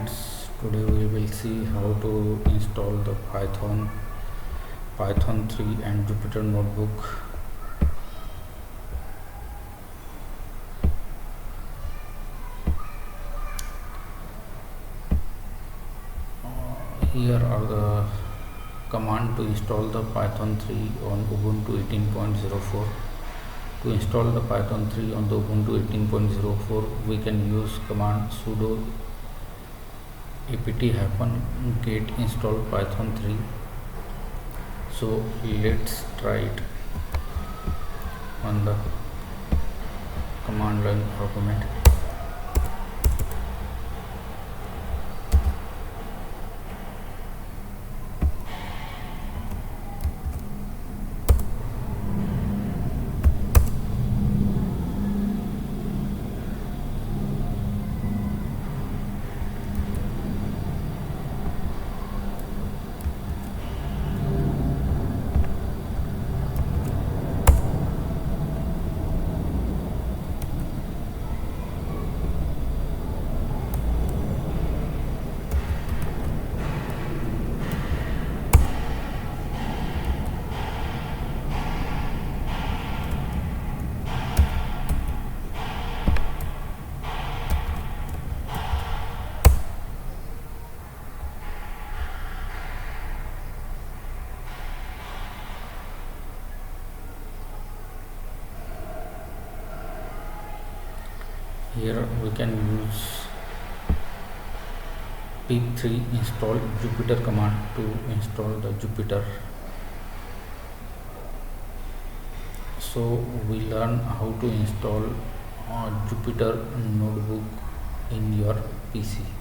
friends, today we will see how to install the Python 3 and Jupyter Notebook. Here are the command to install the Python 3 on Ubuntu 18.04. To install the Python 3 on the Ubuntu 18.04, we can use command sudo apt-get install python 3. So let's try it on the command line document. Here we can use pip3 install Jupyter command to install the Jupyter. So we learn how to install Jupyter Notebook in your PC.